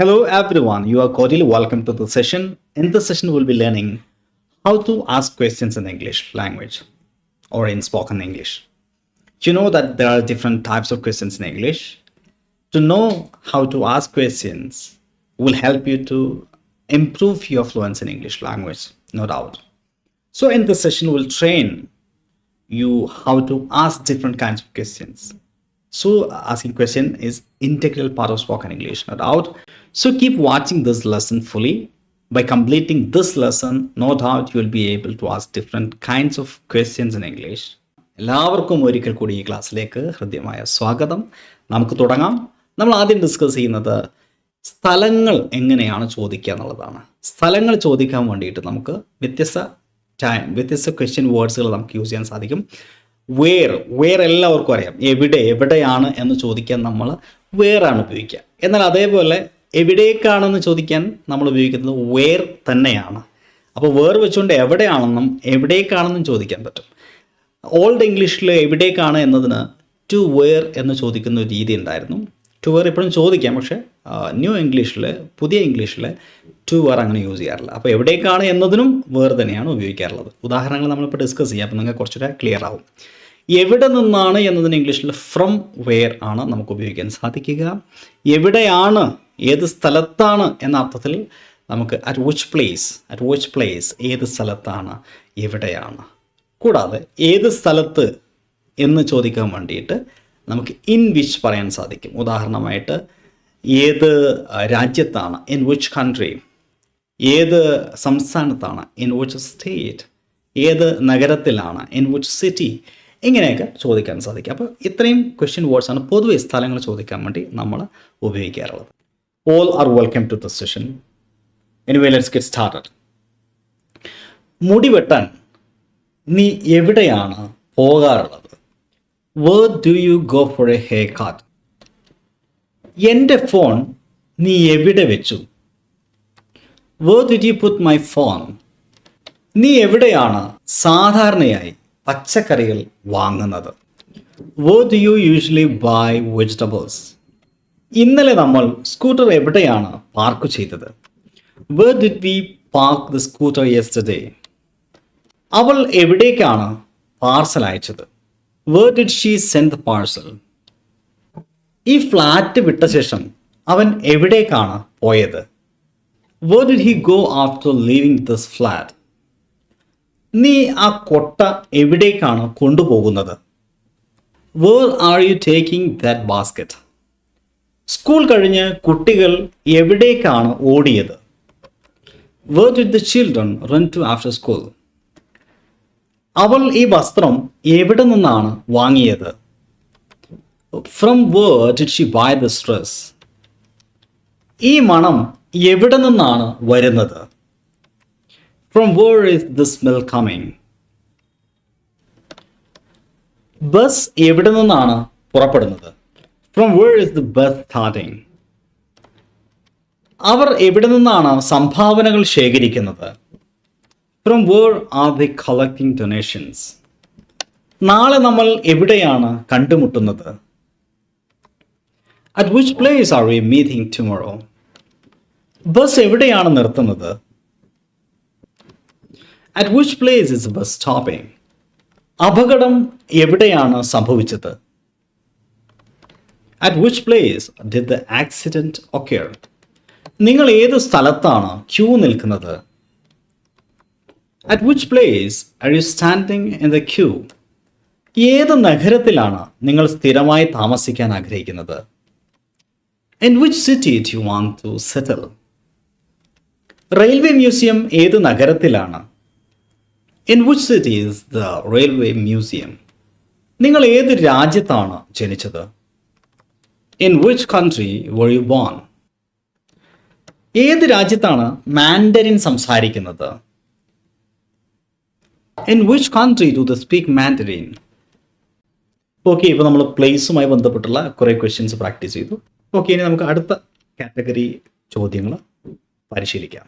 Hello everyone, you are cordially welcome to the session. In this session, we'll be learning how to ask questions in English language or in spoken English. You know that there are different types of questions in English. To know how to ask questions will help you to improve your fluency in English language, no doubt. So in this session, we'll train you how to ask different kinds of questions. So asking question is integral part of spoken English, no doubt. So keep watching this lesson fully. By completing this lesson, no doubt you will be able to ask different kinds of questions in English. എല്ലാവർക്കും ഒരിക്കൽ കൂടി ഈ ക്ലാസ്സിലേക്ക് ഹൃദ്യമായ സ്വാഗതം. നമുക്ക് തുടങ്ങാം. നമ്മൾ ആദ്യം ഡിസ്കസ് ചെയ്യുന്നത് സ്ഥലങ്ങൾ എങ്ങനെയാണ് ചോദിക്കുക എന്നുള്ളതാണ്. സ്ഥലങ്ങൾ ചോദിക്കാൻ വേണ്ടിയിട്ട് നമുക്ക് വ്യത്യസ്ത ക്വസ്റ്റ്യൻ വേർഡ്സുകൾ നമുക്ക് യൂസ് ചെയ്യാൻ സാധിക്കും. വേർ എല്ലാവർക്കും അറിയാം. എവിടെയാണ് എന്ന് ചോദിക്കാൻ നമ്മൾ വേറാണ് ഉപയോഗിക്കുക. എന്നാൽ അതേപോലെ എവിടേക്കാണെന്ന് ചോദിക്കാൻ നമ്മൾ ഉപയോഗിക്കുന്നത് വേർ തന്നെയാണ്. അപ്പോൾ വേർ വെച്ചുകൊണ്ട് എവിടെയാണെന്നും എവിടേക്കാണെന്നും ചോദിക്കാൻ പറ്റും. ഓൾഡ് ഇംഗ്ലീഷിൽ എവിടേക്കാണ് എന്നതിന് ടു വേർ എന്ന് ചോദിക്കുന്ന ഒരു രീതി ഉണ്ടായിരുന്നു. ടു വേർ ഇപ്പോഴും ചോദിക്കാം, പക്ഷേ പുതിയ ഇംഗ്ലീഷിൽ ടു വേർ അങ്ങനെ യൂസ് ചെയ്യാറില്ല. അപ്പോൾ എവിടേക്കാണ് എന്നതിനും വേർ തന്നെയാണ് ഉപയോഗിക്കാറുള്ളത്. ഉദാഹരണങ്ങൾ നമ്മളിപ്പോൾ ഡിസ്കസ് ചെയ്യാം, അപ്പോൾ നിങ്ങൾക്ക് കുറച്ചുകൂടെ ക്ലിയർ ആവും. എവിടെ നിന്നാണ് എന്നതിന് ഇംഗ്ലീഷിൽ ഫ്രം വെയർ ആണ് നമുക്ക് ഉപയോഗിക്കാൻ സാധിക്കുക. എവിടെയാണ്, ഏത് സ്ഥലത്താണ് എന്ന അർത്ഥത്തിൽ നമുക്ക് അറ്റ് വിച്ച് പ്ലേസ് ഏത് സ്ഥലത്താണ്, എവിടെയാണ്. കൂടാതെ ഏത് സ്ഥലത്ത് എന്ന് ചോദിക്കാൻ വേണ്ടിയിട്ട് നമുക്ക് ഇൻ വിച്ച് പറയാൻ സാധിക്കും. ഉദാഹരണമായിട്ട് ഏത് രാജ്യത്താണ്, ഇൻ വിച്ച് കൺട്രി. ഏത് സംസ്ഥാനത്താണ്, ഇൻ വിച്ച് സ്റ്റേറ്റ്. ഏത് നഗരത്തിലാണ്, ഇൻ വിച്ച് സിറ്റി. ഇങ്ങനെയൊക്കെ ചോദിക്കാൻ സാധിക്കും. അപ്പോൾ ഇത്രയും ക്വസ്റ്റ്യൻ വേർഡ്സാണ് പൊതുവെ സ്ഥലങ്ങൾ ചോദിക്കാൻ വേണ്ടി നമ്മൾ ഉപയോഗിക്കാറുള്ളത്. All are welcome to the session. Anyway let's get started. മുടി വെട്ടാൻ നീ എവിടെയാണ് പോകാറുള്ളത്? Where do you go for a haircut? എൻ്റെ ഫോൺ നീ എവിടെ വെച്ചു? Where did you put my phone? നീ എവിടെയാണ് സാധാരണയായി പച്ചക്കറികൾ വാങ്ങുന്നത്? Where do you usually buy vegetables? ഇന്നലെ നമ്മൾ സ്കൂട്ടർ എവിടെയാണ് പാർക്ക് ചെയ്തത്? Where did we park the scooter yesterday? അവൾ എവിടേക്കാണ് പാർസൽ അയച്ചത്? Where did she send the parcel? ഈ ഫ്ലാറ്റ് വിട്ട ശേഷം അവൻ എവിടേക്കാണ് പോയത്? Where did he go after leaving this flat? നീ ആ കൊട്ട എവിടേക്കാണ് കൊണ്ടുപോകുന്നത്? Where are you taking that basket? School കഴിഞ്ഞ് കുട്ടികൾ എവിടേക്കാണ് ഓടിയത്? Where did the children run to after school? അവൾ ഈ വസ്ത്രം എവിടെ നിന്നാണ് വാങ്ങിയത്? From where did she buy this dress? ഈ മണം എവിടെ നിന്നാണ് വരുന്നത്? From where is the smell coming? Bus എവിടെ നിന്നാണ് പുറപ്പെടുന്നത്? From where is the bus starting? അവർ എവിടെ നിന്നാണ് സംഭാവനകൾ ശേഖരിക്കുന്നത്? From where are they collecting donations? നാളെ നമ്മൾ എവിടെയാണ് കണ്ടുമുട്ടുന്നത്? At which place are we meeting tomorrow? Bus എവിടെയാണ് നിർത്തുന്നത്? At which place is the bus stopping? അപകടം എവിടെയാണ് സംഭവിച്ചത്? At which place did the accident occur? നിങ്ങൾ ഏത് സ്ഥലത്താണ് ക്യൂ നിൽക്കുന്നത്? At which place are you standing in the queue? ഏത് നഗരത്തിലാണ് നിങ്ങൾ സ്ഥിരമായി താമസിക്കാൻ ആഗ്രഹിക്കുന്നത്? In which city do you want to settle? Railway museum ഏത് നഗരത്തിലാണ്? In which city is the railway museum? നിങ്ങൾ ഏത് രാജ്യത്താണ് ജനിച്ചത്? In which country were you born? ഏത് രാജ്യത്താണ് മാൻഡറിൻ സംസാരിക്കുന്നത്? In which country do they speak Mandarin? Okay, ഇപ്പോൾ നമ്മൾ പ്ലേസുമായി ബന്ധപ്പെട്ടുള്ള കുറേ ക്വസ്റ്റ്യൻസ് പ്രാക്ടീസ് ചെയ്തു. ഓക്കെ, ഇനി നമുക്ക് അടുത്ത കാറ്റഗറി ചോദ്യങ്ങൾ പരിശീലിക്കാം.